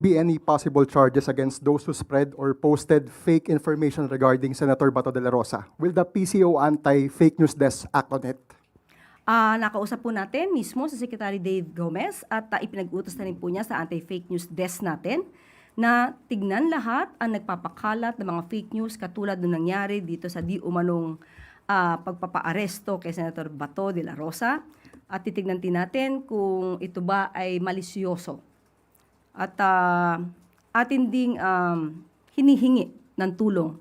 be any possible charges against those who spread or posted fake information regarding Senator Bato de la Rosa? Will the PCO Anti-Fake News Desk act on it? Nakausap po natin mismo sa Secretary Dave Gomez at ipinag-utos na rin po niya sa Anti-Fake News Desk natin na tignan lahat ang nagpapakalat ng mga fake news katulad ng nangyari dito sa di umanong pagpapaaresto kay Senator Bato de la Rosa at titignan din natin kung ito ba ay malisyoso. At atin ding hinihingi ng tulong,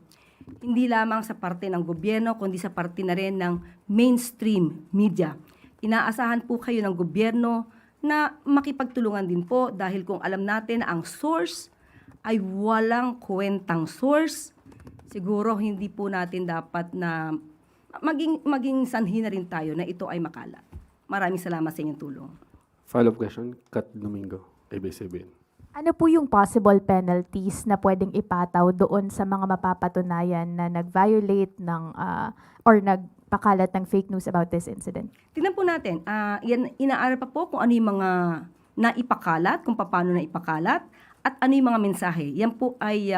hindi lamang sa parte ng gobyerno, kundi sa parte na rin ng mainstream media. Inaasahan po kayo ng gobyerno na makipagtulungan din po dahil kung alam natin na ang source ay walang kwentang source, siguro hindi po natin dapat na maging sanhi na rin tayo na ito ay makalat. Maraming salamat sa inyong tulong. Follow-up question, Kat Domingo, ABS-CBN. Ano po yung possible penalties na pwedeng ipataw doon sa mga mapapatunayan na nag-violate ng or nagpakalat ng fake news about this incident? Tingnan po natin, inaaral pa po kung ano yung mga naipakalat, kung paano naipakalat, at ano yung mga mensahe. Yan po ay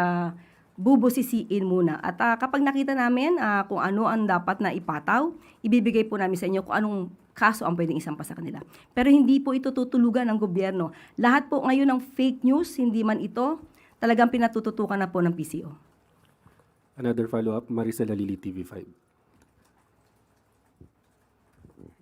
bubusisiin muna. At kapag nakita namin kung ano ang dapat na ipataw, ibibigay po namin sa inyo kung anong kaso ang pwedeng isampa sa kanila. Pero hindi po ito tutulugan ng gobyerno. Lahat po ngayon ng fake news, hindi man ito, talagang pinatututukan na po ng PCO. Another follow-up, Maricel Alili, TV5.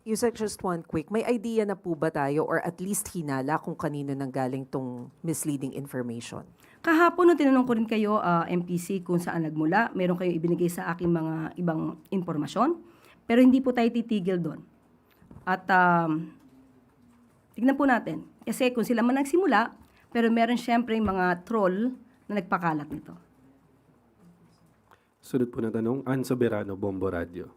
Yusek, just one quick. May idea na po ba tayo or at least hinala kung kanino nanggaling tong misleading information? Kahapon nung tinanong ko rin kayo, MPC, kung saan nagmula, meron kayo ibinigay sa aking mga ibang impormasyon, pero hindi po tayo titigil doon. At tignan po natin. Kasi kung sila man nagsimula, pero meron syempre mga troll na nagpakalat nito. Sunod po na tanong, Ann Soberano, Bombo Radio.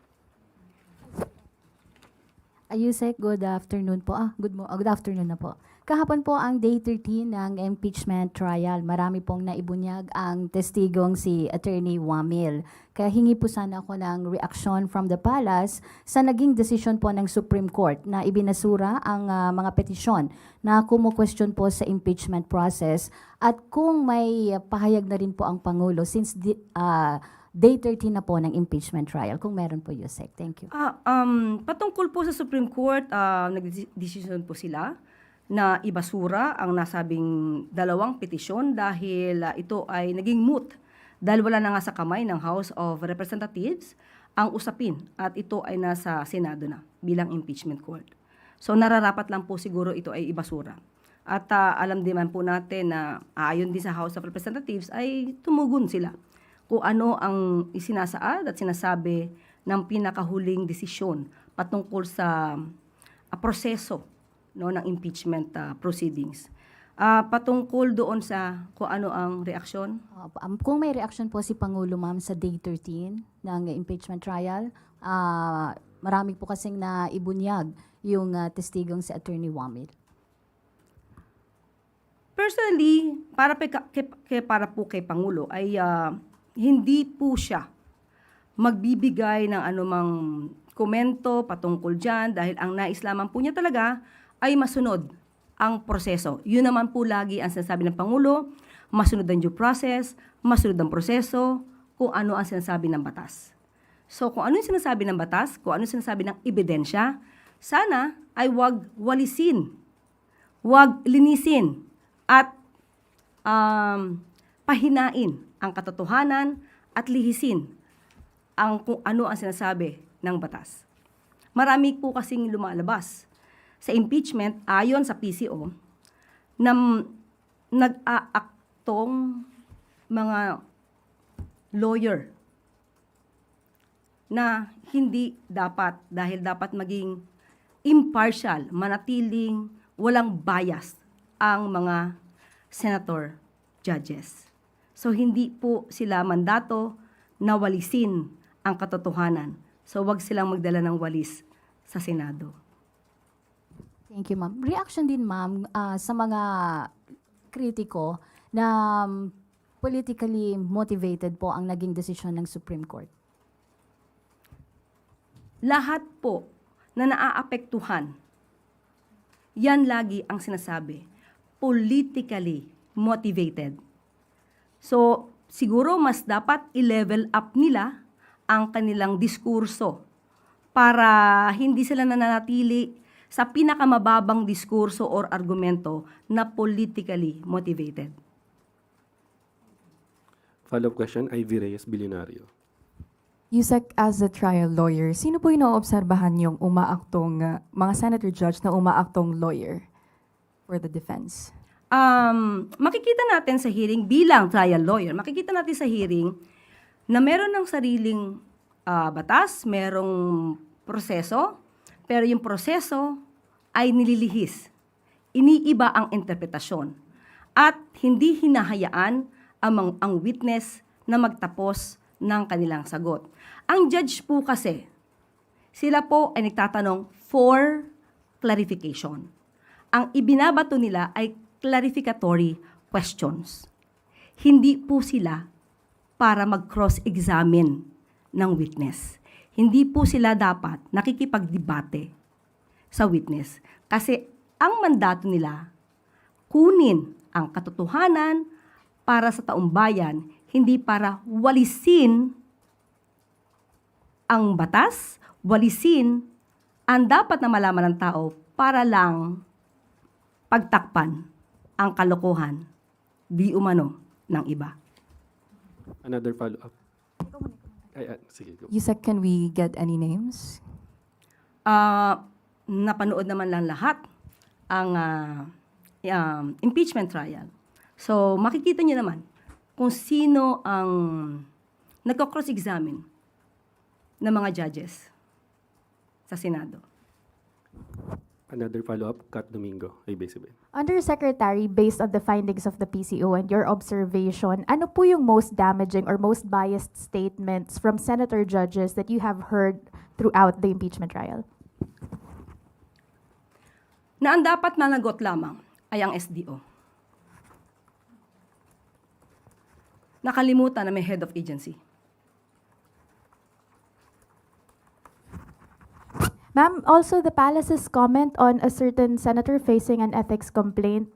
Yusek, good afternoon po. Good afternoon na po. Kahapon po ang day 13 ng impeachment trial. Marami pong naibunyag ang testigong si Attorney Wamil. Kaya hingi po sana ako ng reaction from the palace sa naging desisyon po ng Supreme Court na ibinasura ang mga petisyon na kumu-question po sa impeachment process at kung may pahayag na rin po ang Pangulo since day 13 na po ng impeachment trial. Kung meron po, Yusek. Thank you. Patungkol po sa Supreme Court, nag-decision po sila na ibasura ang nasabing dalawang petisyon dahil ito ay naging moot dahil wala na nga sa kamay ng House of Representatives ang usapin at ito ay nasa Senado na bilang impeachment court. So nararapat lang po siguro ito ay ibasura. At alam din man po natin na ayon din sa House of Representatives ay tumugon sila kung ano ang isinasaad at sinasabi ng pinakahuling desisyon patungkol sa proseso ng impeachment proceedings. Patungkol doon sa kung ano ang reaksyon? Kung may reaction po si Pangulo, ma'am, sa day 13 ng impeachment trial, marami po kasing naibunyag yung testigong si Attorney Wamil. Personally, para po kay Pangulo ay hindi po siya magbibigay ng anumang komento patungkol dyan dahil ang nais lamang po niya talaga ay masunod ang proseso. Yun naman po lagi ang sinasabi ng Pangulo, masunod ang due process, masunod ang proseso, kung ano ang sinasabi ng batas. So kung ano yung sinasabi ng batas, kung ano yung sinasabi ng ebidensya, sana ay wag walisin, wag linisin, at pahinain ang katotohanan at lihisin ang kung ano ang sinasabi ng batas. Marami po kasing lumalabas sa impeachment ayon sa PCO na nag-aaktong mga lawyer na hindi dapat dahil dapat maging impartial, manatiling walang bias ang mga senator judges. So hindi po sila mandato na walisin ang katotohanan. So wag silang magdala ng walis sa Senado. Thank you, ma'am. Reaction din, ma'am, sa mga kritiko na politically motivated po ang naging desisyon ng Supreme Court. Lahat po na naaapektuhan, yan lagi ang sinasabi, politically motivated. So, siguro mas dapat i-level up nila ang kanilang diskurso para hindi sila nananatili sa pinakamababang diskurso or argumento na politically motivated. Follow-up question, Ivy Reyes, Bilyonaryo. Yusek, as a trial lawyer, sino po yung naobserbahan yung umaaktong, mga senator judge na umaaktong lawyer for the defense? Makikita natin sa hearing bilang trial lawyer, makikita natin sa hearing na meron ng sariling batas, merong proseso, pero yung proseso ay nililihis. Iniiba ang interpretasyon at hindi hinahayaan ang witness na magtapos ng kanilang sagot. Ang judge po kasi, sila po ay nagtatanong for clarification. Ang ibinabato nila ay clarificatory questions. Hindi po sila para mag-cross-examine ng witness. Hindi po sila dapat nakikipagdebate sa witness. Kasi ang mandato nila, kunin ang katotohanan para sa taong bayan, hindi para walisin ang batas, walisin ang dapat na malaman ng tao para lang pagtakpan ang kalokohan di umano ng iba. Another follow-up. Sige, go. Yusek, can we get any names? Napanood naman lang lahat ang impeachment trial. So, makikita niyo naman kung sino ang nagko-cross-examine ng mga judges sa Senado. Another follow-up, Kat Domingo, ABS-CBN. Undersecretary, based on the findings of the PCO and your observation, ano po yung most damaging or most biased statements from senator judges that you have heard throughout the impeachment trial? Na ang dapat managot lamang ay ang SDO. Nakalimutan na may head of agency. Ma'am, also the palace's comment on a certain senator facing an ethics complaint,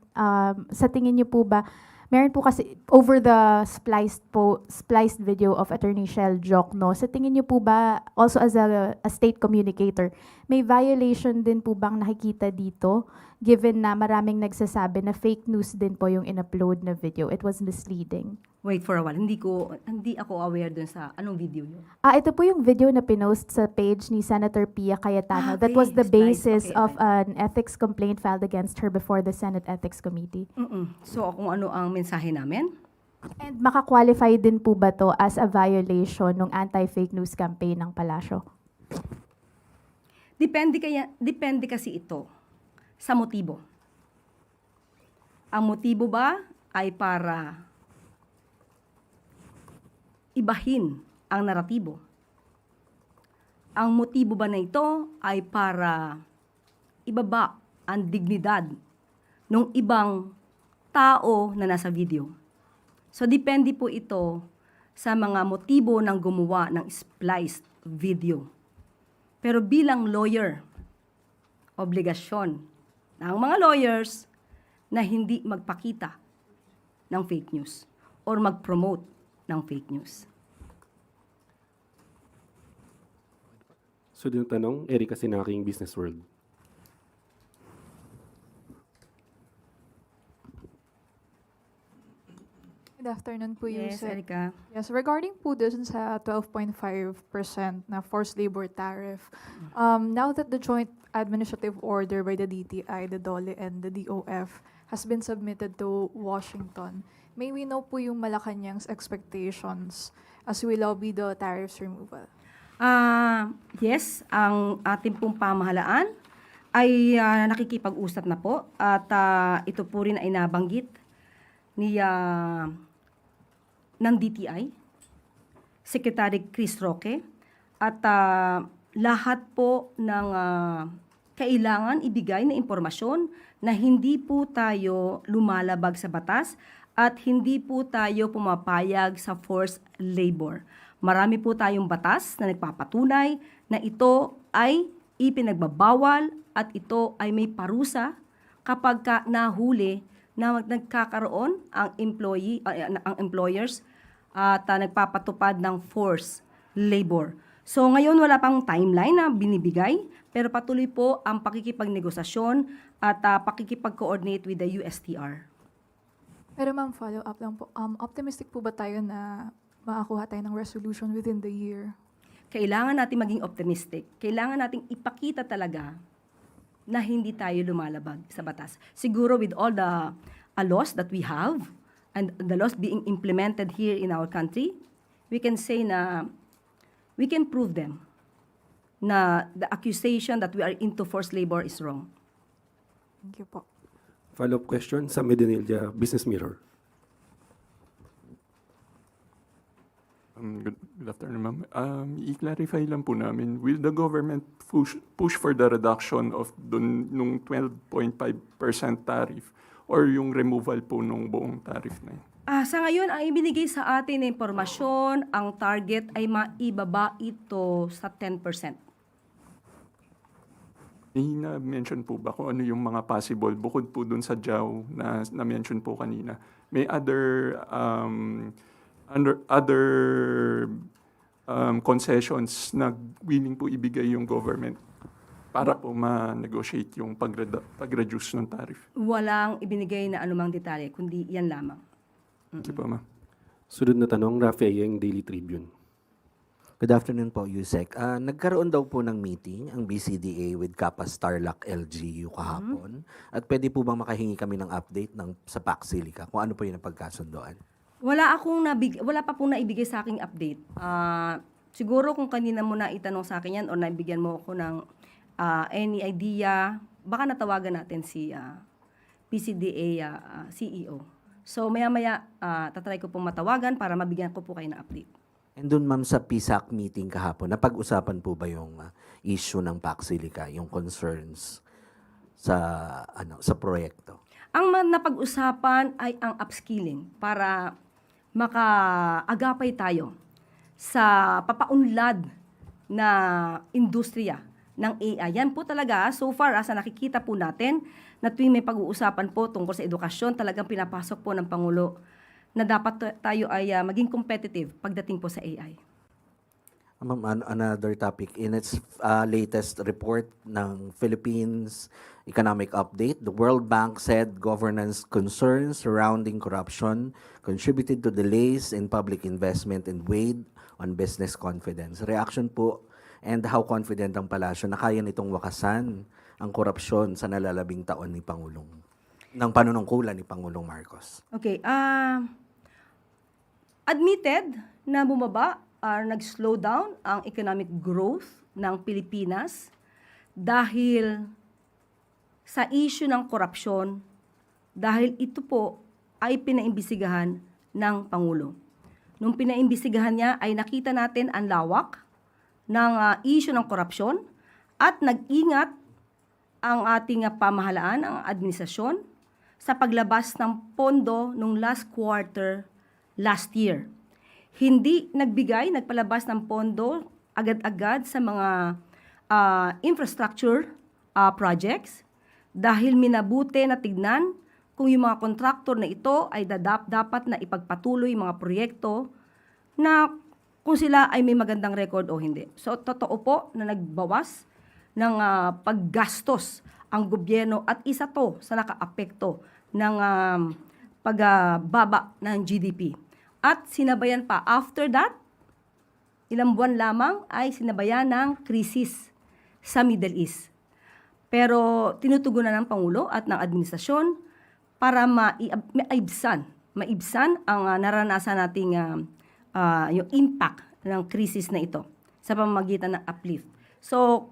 sa tingin niyo po ba, meron po kasi over the spliced video of Attorney Shell Jokno, sa tingin niyo po ba, also as a state communicator, may violation din po bang nakikita dito, given na maraming nagsasabi na fake news din po yung in-upload na video, it was misleading? Wait for a while. Hindi ako aware dun sa anong video yun. Ito po yung video na pinost sa page ni Senator Pia Cayetano. That was the Okay, basis okay, of okay. an ethics complaint filed against her before the Senate Ethics Committee. So, kung ano ang mensahe namin? And makakwalify din po ba to as a violation ng anti-fake news campaign ng Palasyo? Depende kasi ito sa motibo. Ang motibo ba ay para ibahin ang naratibo? Ang motibo ba na ito ay para ibaba ang dignidad ng ibang tao na nasa video? So, depende po ito sa mga motibo ng gumawa ng spliced video. Pero bilang lawyer, obligasyon ng mga lawyers na hindi magpakita ng fake news or mag-promote ng fake news. So, yung tanong, Erika Sinaking, Business World. Good afternoon po, Yes, Yusek. Erika. Yes, regarding po dun sa 12.5% na forced labor tariff, now that the joint administrative order by the DTI, the DOLE, and the DOF has been submitted to Washington, may we know po yung Malacanang's expectations as we lobby the tariffs removal? Yes, ang ating pong pamahalaan ay nakikipag-usap na po at ito po rin ay nabanggit ni ng DTI, Secretary Chris Roque, at lahat po ng kailangan ibigay na impormasyon na hindi po tayo lumalabag sa batas at hindi po tayo pumapayag sa forced labor. Marami po tayong batas na nagpapatunay na ito ay ipinagbabawal at ito ay may parusa kapag nahuli na nagkakaroon ang ang employers at nagpapatupad ng forced labor. So ngayon wala pang timeline na binibigay, pero patuloy po ang pakikipagnegosasyon at pakikipag-coordinate with the USTR. Pero ma'am, follow up lang po. Optimistic po ba tayo na makakuha tayo ng resolution within the year? Kailangan natin maging optimistic. Kailangan nating ipakita talaga na hindi tayo lumalabag sa batas. Siguro with all the laws that we have and the laws being implemented here in our country, we can say na we can prove them na the accusation that we are into forced labor is wrong. Thank you po. Follow-up question sa Medinilla Business Mirror. Good afternoon, ma'am. I-clarify lang po namin, will the government push for the reduction of nung 12.5% tariff or yung removal po nung buong tariff na yun? Sa ngayon, ang ibinigay sa atin na impormasyon, ang target ay maibaba ito sa 10%. Na-mention po ba kung ano yung mga possible, bukod po dun sa JAW na na-mention po kanina, may other concessions na willing po ibigay yung government para po ma-negotiate yung pag-reduce ng tariff? Walang ibinigay na anumang detalye, kundi yan lamang. Thank you po, ma'am. Sunod na tanong, Rafi Ayeng, Daily Tribune. Good afternoon po, Yusek. Nagkaroon daw po ng meeting ang BCDA with Kappa Starlock LGU kahapon. At pwede po bang makahingi kami ng update sa PAC Silica kung ano po yung napagkasundoan? Wala pa pong naibigay sa aking update. Siguro kung kanina mo na itanong sa akin yan o naibigyan mo ako ng any idea, baka natawagan natin si PCDA CEO. So maya-maya, tatry ko pong matawagan para mabigyan ko po kayo ng update. And dun ma'am sa PSAC meeting kahapon, napag-usapan po ba yung issue ng PAC Silica, yung concerns sa proyekto? Ang napag-usapan ay ang upskilling para makaagapay tayo sa papaunlad na industriya ng AI. Yan po talaga, so far, sa nakikita po natin, na tuwing may pag-uusapan po tungkol sa edukasyon, talagang pinapasok po ng Pangulo na dapat tayo ay maging competitive pagdating po sa AI. Ma'am, another topic. In its latest report ng Philippines Economic Update, the World Bank said governance concerns surrounding corruption contributed to delays in public investment and weighed on business confidence. Reaction po, and how confident ang palasyo na kaya nitong wakasan ang korupsyon sa nalalabing taon ng panunungkulan ni Pangulong Marcos? Okay, admitted na bumaba nag-slow down ang economic growth ng Pilipinas dahil sa issue ng korupsyon, dahil ito po ay pinaimbisigahan ng Pangulo. Nung pinaimbisigahan niya ay nakita natin ang lawak ng issue ng korupsyon at nag-ingat ang ating pamahalaan, ang administrasyon, sa paglabas ng pondo nung last quarter last year. Hindi nagpalabas ng pondo agad-agad sa mga infrastructure projects dahil minabuti na tignan kung yung mga kontraktor na ito ay dapat na ipagpatuloy mga proyekto na kung sila ay may magandang record o hindi. So, totoo po na nagbawas ng paggastos ang gobyerno at isa to sa nakaapekto ng pagbaba ng GDP. At sinabayan pa, after that, ilang buwan lamang ay sinabayan ng krisis sa Middle East. Pero tinutugunan ng Pangulo at ng administrasyon para maibsan ang naranasan nating yung impact ng krisis na ito sa pamamagitan ng uplift. So,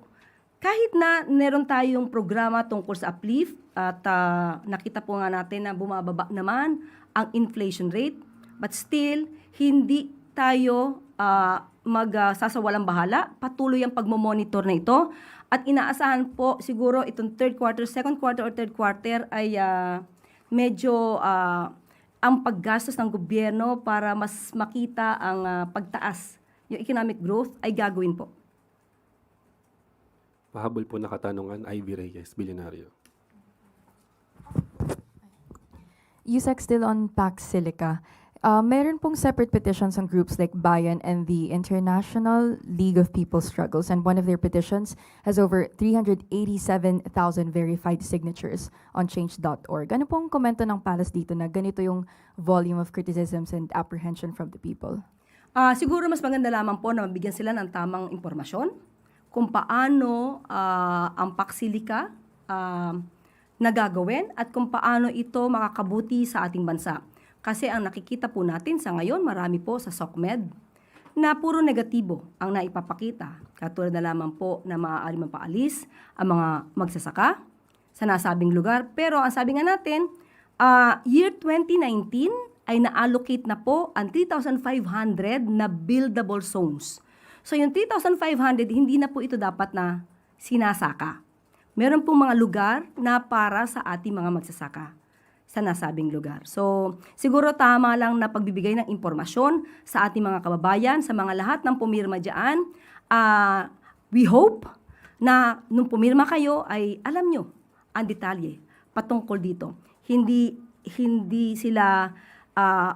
kahit na meron tayong programa tungkol sa uplift at nakita po nga natin na bumababa naman ang inflation rate, but still, hindi tayo magsasawalang bahala. Patuloy ang pagmomonitor na ito. At inaasahan po siguro itong second quarter or third quarter ay medyo ang paggastos ng gobyerno para mas makita ang pagtaas. Yung economic growth ay gagawin po. Pahabol po nakatanungan, Ivy Reyes, Bilyonaryo. Yusek, still on Pax Silica. Meron pong separate petitions on groups like Bayan and the International League of People Struggles, and one of their petitions has over 387,000 verified signatures on change.org. Ano pong komento ng Palace dito na ganito yung volume of criticisms and apprehension from the people? Siguro mas maganda lamang po na mabigyan sila ng tamang impormasyon kung paano ang Paxilica nagagawin at kung paano ito makakabuti sa ating bansa. Kasi ang nakikita po natin sa ngayon, marami po sa SOCMED na puro negatibo ang naipapakita. Katulad na lamang po na maaari mapaalis ang mga magsasaka sa nasabing lugar. Pero ang sabi nga natin, year 2019 ay na-allocate na po ang 3,500 na buildable zones. So yung 3,500, hindi na po ito dapat na sinasaka. Meron pong mga lugar na para sa ating mga magsasaka sa nasabing lugar. So, siguro tama lang na pagbibigay ng impormasyon sa ating mga kababayan, sa mga lahat ng pumirma dyan. We hope na nung pumirma kayo ay alam nyo ang detalye patungkol dito. Hindi sila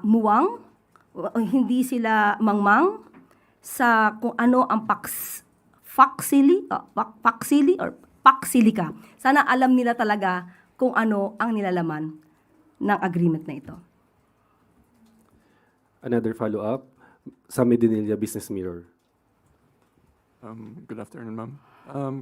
muwang, hindi sila mangmang sa kung ano ang Paxilica. Sana alam nila talaga kung ano ang nilalaman ng agreement na ito. Another follow-up, sa Medinilla Business Mirror. Good afternoon, ma'am.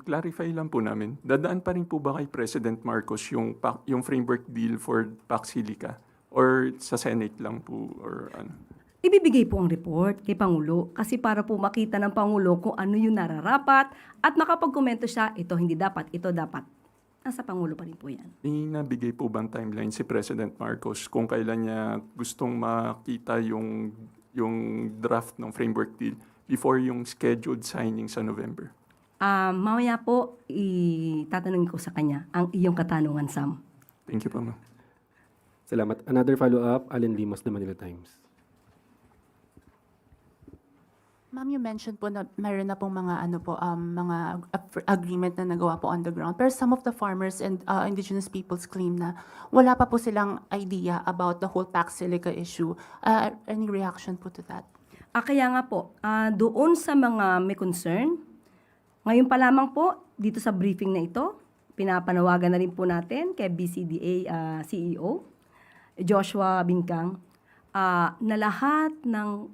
Clarify lang po namin, dadaan pa rin po ba kay President Marcos yung framework deal for Paxilica? Or sa Senate lang po? Or ano? Ibibigay po ang report kay Pangulo kasi para po makita ng Pangulo kung ano yung nararapat at makapagkomento siya, ito hindi dapat, ito dapat. Nasa Pangulo pa rin po yan. Nabigay po bang timeline si President Marcos kung kailan niya gustong makita yung draft ng framework deal before yung scheduled signing sa November? Mamaya po, itatanungin ko sa kanya ang iyong katanungan, Sam. Thank you po, ma'am. Salamat. Another follow-up, Allen Limos, The Manila Times. Ma'am, you mentioned po na meron na pong mga mga agreement na nagawa po on the ground. Pero some of the farmers and indigenous peoples claim na wala pa po silang idea about the whole Paxilica issue. Any reaction po to that? Kaya nga po, doon sa mga may concern, ngayon pa lamang po, dito sa briefing na ito, pinapanawagan na rin po natin kay BCDA CEO, Joshua Bingkang, na lahat ng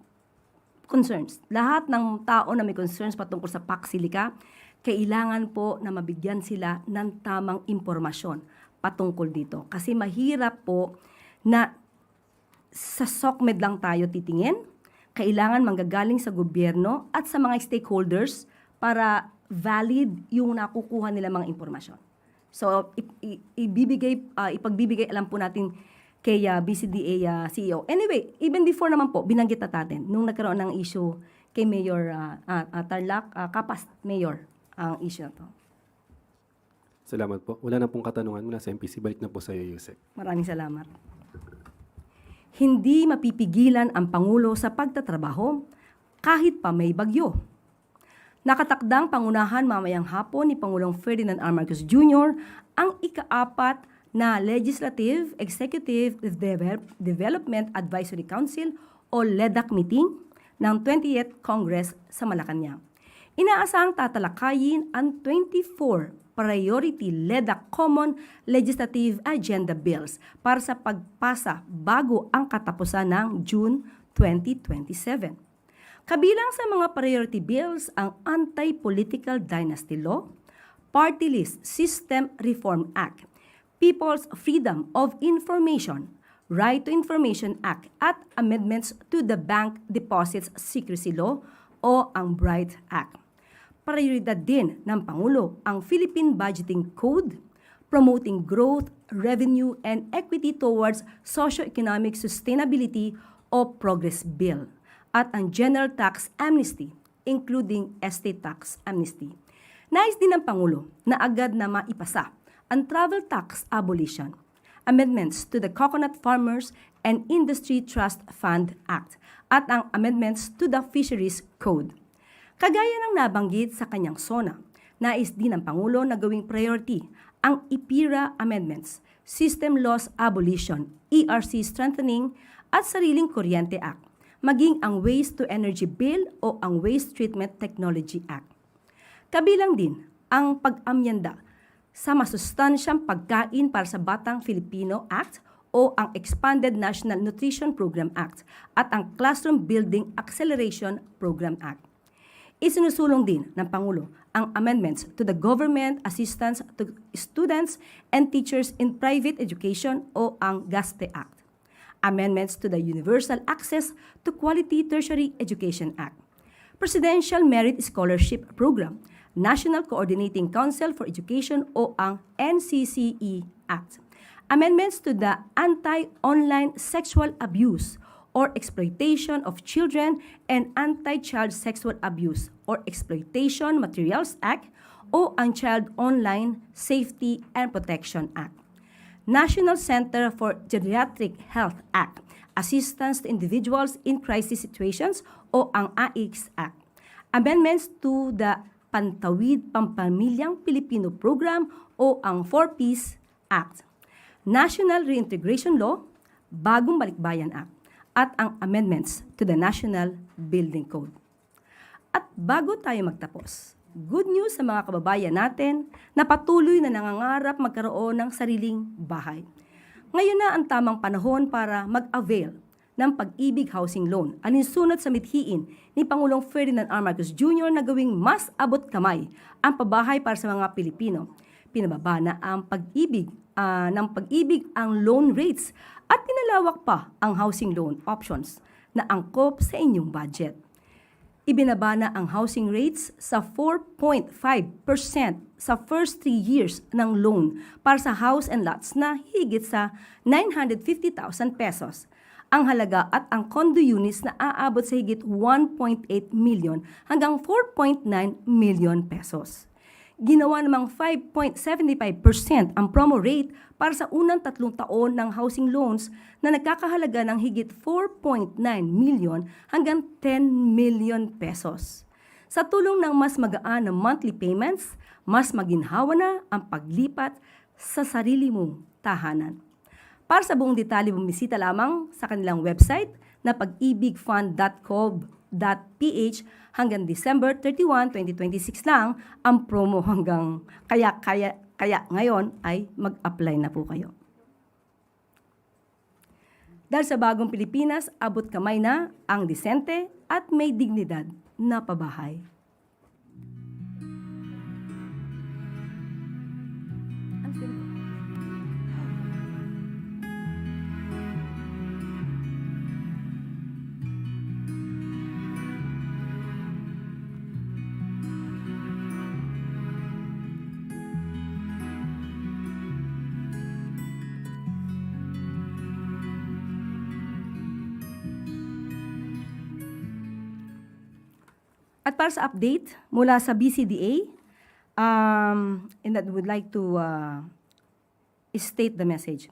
concerns, lahat ng tao na may concerns patungkol sa Paxilica, kailangan po na mabigyan sila ng tamang impormasyon patungkol dito. Kasi mahirap po na sa SOCMED lang tayo titingin, kailangan manggagaling sa gobyerno at sa mga stakeholders para valid yung nakukuha nila mga impormasyon. So, ipagbibigay alam po natin kay BCDA CEO. Anyway, even before naman po, binanggit na natin, nung nagkaroon ng issue kay Mayor Tarlac, Kapas Mayor, ang issue na to. Salamat po. Wala na pong katanungan mula sa MPC. Balik na po sa iyo, Yusek. Maraming salamat. Hindi mapipigilan ang Pangulo sa pagtatrabaho kahit pa may bagyo. Nakatakdang pangunahan mamayang hapon ni Pangulong Ferdinand R. Marcos Jr. ang ika-4 na Legislative Executive Development Advisory Council o LEDAC meeting ng 20th Congress sa Malacanang. Inaasahang tatalakayin ang 24 priority LEDAC Common Legislative Agenda Bills para sa pagpasa bago ang katapusan ng June 2027. Kabilang sa mga priority bills ang Anti-Political Dynasty Law, Party List System Reform Act, People's Freedom of Information, Right to Information Act at amendments to the Bank Deposits Secrecy Law o ang BRIGHT Act. Prioridad din ng Pangulo ang Philippine Budgeting Code, promoting growth, revenue, and equity towards socio-economic sustainability o Progress Bill, at ang General Tax Amnesty, including estate tax amnesty. Nais din ng Pangulo na agad na maipasa ang Travel Tax Abolition, amendments to the Coconut Farmers and Industry Trust Fund Act, at ang amendments to the Fisheries Code. Kagaya ng nabanggit sa kanyang SONA, nais din ng Pangulo na gawing priority ang IPIRA amendments System Loss Abolition, ERC Strengthening, at Sariling Kuryente Act, maging ang Waste to Energy Bill o ang Waste Treatment Technology Act. Kabilang din ang pag-amyenda sa masustansyang pagkain para sa Batang Filipino Act o ang Expanded National Nutrition Program Act at ang Classroom Building Acceleration Program Act. Isinusulong din ng Pangulo ang amendments to the Government Assistance to Students and Teachers in Private Education o ang GASTE Act. Amendments to the Universal Access to Quality Tertiary Education Act. Presidential Merit Scholarship Program, National Coordinating Council for Education o ang NCCE Act. Amendments to the Anti-Online Sexual Abuse or Exploitation of Children and Anti-Child Sexual Abuse or Exploitation Materials Act o ang Child Online Safety and Protection Act. National Center for Geriatric Health Act, Assistance to Individuals in Crisis Situations o ang AICS Act. Amendments to the Pantawid Pampamilyang Pilipino Program o ang 4Ps Act. National Reintegration Law, Bagong Balikbayan Act, at ang amendments to the National Building Code. At bago tayo magtapos, good news sa mga kababayan natin na patuloy na nangangarap magkaroon ng sariling bahay. Ngayon na ang tamang panahon para mag-avail ng Pag-ibig Housing Loan, alinsunod sa mithiin ni Pangulong Ferdinand R. Marcos Jr. na gawing mas abot kamay ang pabahay para sa mga Pilipino. Pinababa na ang pag-ibig ang loan rates at pinalawak pa ang housing loan options na angkop sa inyong budget. Ibinaba na ang housing rates sa 4.5% sa first 3 years ng loan para sa house and lots na higit sa 950,000 pesos. Ang halaga at ang condo units na aabot sa higit 1.8 million hanggang 4.9 million pesos. Ginawa namang 5.75% ang promo rate para sa unang 3 taon ng housing loans na nagkakahalaga ng higit 4.9 million hanggang 10 million pesos. Sa tulong ng mas magaan na monthly payments, mas maginhawa na ang paglipat sa sarili mong tahanan. Para sa buong detalye, bumisita lamang sa kanilang website na pag-ibigfund.gov.ph. Hanggang December 31, 2026 lang ang promo hanggang kaya ngayon ay mag-apply na po kayo. Dahil sa bagong Pilipinas, abot kamay na ang disente at may dignidad na pabahay. At para sa update mula sa BCDA, and that would like to state the message.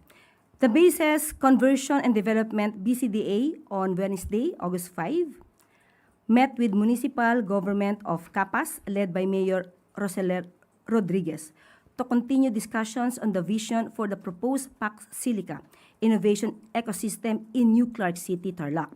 The Bases Conversion and Development BCDA on Wednesday, August 5, met with municipal government of Capas led by Mayor Roseler Rodriguez to continue discussions on the vision for the proposed Pax Silica innovation ecosystem in New Clark City, Tarlac,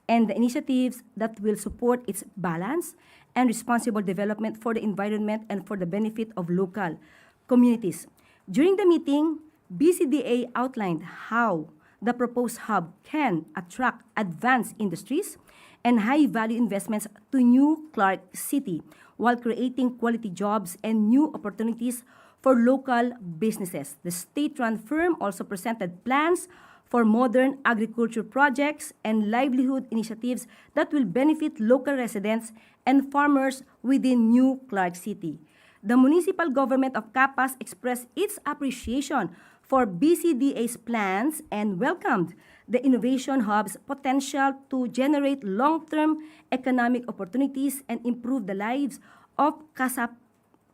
and the initiatives that will support its balanced and responsible development for the environment and for the benefit of local communities. During the meeting, BCDA outlined how the proposed hub can attract advanced industries and high-value investments to New Clark City while creating quality jobs and new opportunities for local businesses. The state-run firm also presented plans for modern agriculture projects and livelihood initiatives that will benefit local residents and farmers within New Clark City. The municipal government of Capas expressed its appreciation for BCDA's plans and welcomed the Innovation Hub's potential to generate long-term economic opportunities and improve the lives of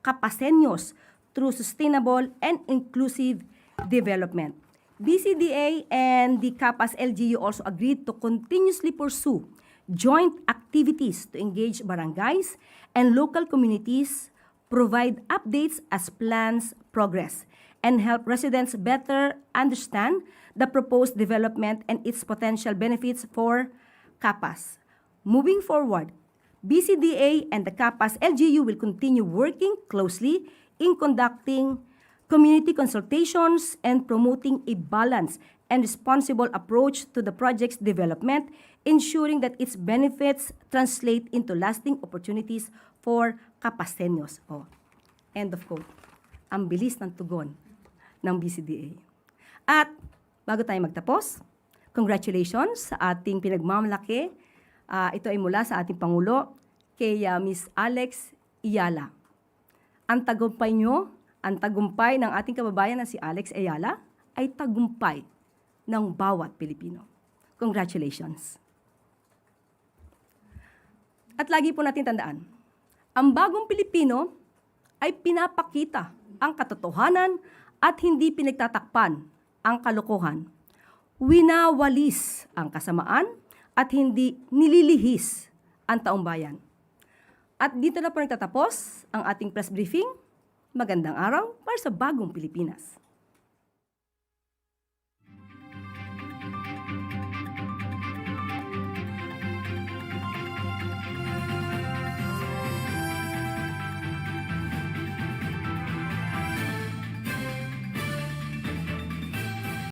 Capaseños through sustainable and inclusive development. BCDA and the Capas LGU also agreed to continuously pursue joint activities to engage barangays and local communities, provide updates as plans progress, and help residents better understand the proposed development and its potential benefits for Capas. Moving forward, BCDA and the Capas LGU will continue working closely in conducting community consultations and promoting a balanced and responsible approach to the project's development, ensuring that its benefits translate into lasting opportunities for Capasteños. Oh, end of quote. Ang bilis ng tugon ng BCDA. At bago tayo magtapos, congratulations sa ating pinagmamalaki. Ito ay mula sa ating Pangulo, kay Ms. Alex Ayala. Ang tagumpay nyo, ang tagumpay ng ating kababayan na si Alex Ayala, ay tagumpay ng bawat Pilipino. Congratulations. At lagi po natin tandaan, ang bagong Pilipino ay pinapakita ang katotohanan at hindi pinagtatakpan ang kalokohan. Winawalis ang kasamaan at hindi nililihis ang taong bayan. At dito na po nagtatapos ang ating press briefing. Magandang araw para sa bagong Pilipinas.